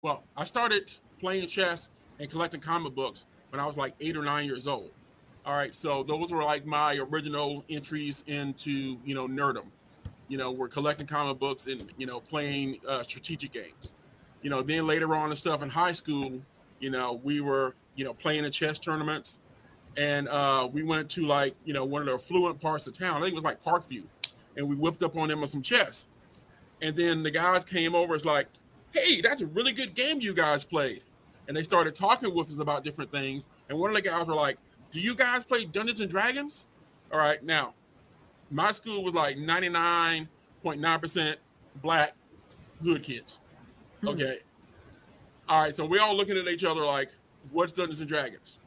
Well, I started playing chess and collecting comic books when I was like 8 or 9 years old. All right, so those were like my original entries into nerdom. We're collecting comic books and playing strategic games. Then later on and stuff in high school, we were playing in chess tournaments, and we went to like one of the affluent parts of town. I think it was like Parkview, and we whipped up on them with some chess. And then the guys came over. It's like, hey, that's a really good game you guys played. And they started talking with us about different things. And one of the guys were like, do you guys play Dungeons and Dragons? All right, now my school was like 99.9% black hood kids. Hmm. Okay. All right. So we're all looking at each other like, what's Dungeons and Dragons?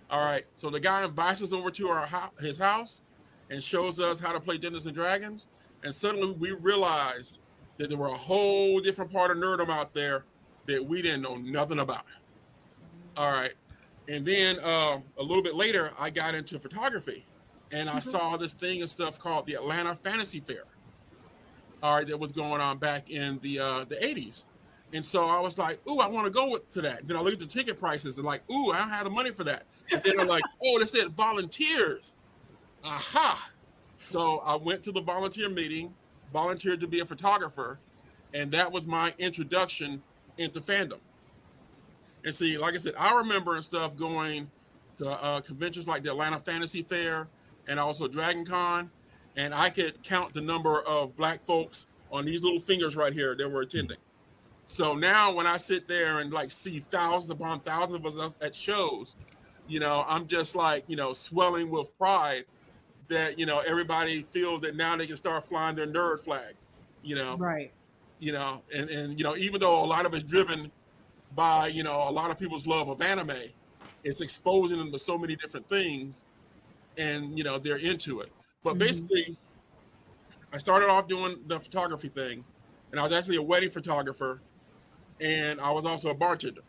All right. So the guy invites us over to his house and shows us how to play Dungeons and Dragons. And suddenly we realized that there were a whole different part of nerdom out there that we didn't know nothing about. All right. And then a little bit later, I got into photography, and I saw this thing and stuff called the Atlanta Fantasy Fair. All right, that was going on back in the 80s. And so I was like, ooh, I want to go to that. Then I looked at the ticket prices and like, ooh, I don't have the money for that. And then they're like, oh, they said volunteers. Aha. So I went to the volunteer meeting, volunteered to be a photographer, and that was my introduction into fandom. And see, like I said, I remember and stuff going to conventions like the Atlanta Fantasy Fair and also Dragon Con, and I could count the number of black folks on these little fingers right here that were attending. So now when I sit there and like see thousands upon thousands of us at shows, I'm just like, swelling with pride that, everybody feels that now they can start flying their nerd flag, you know, Right. and even though a lot of it's driven by a lot of people's love of anime, it's exposing them to so many different things, and they're into it. But Hmm. basically, I started off doing the photography thing, and I was actually a wedding photographer, and I was also a bartender.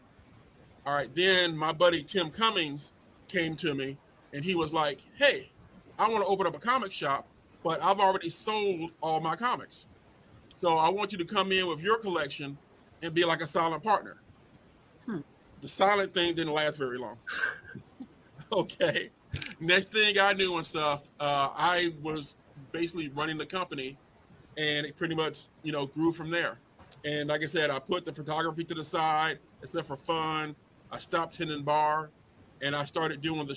All right, then my buddy Tim Cummings came to me, and he was like, hey, I want to open up a comic shop, but I've already sold all my comics, so I want you to come in with your collection and be like a silent partner. Hmm. The silent thing didn't last very long. Okay. Next thing I knew and stuff, I was basically running the company, and it pretty much, grew from there. And like I said, I put the photography to the side, except for fun. I stopped tending bar, and I started doing the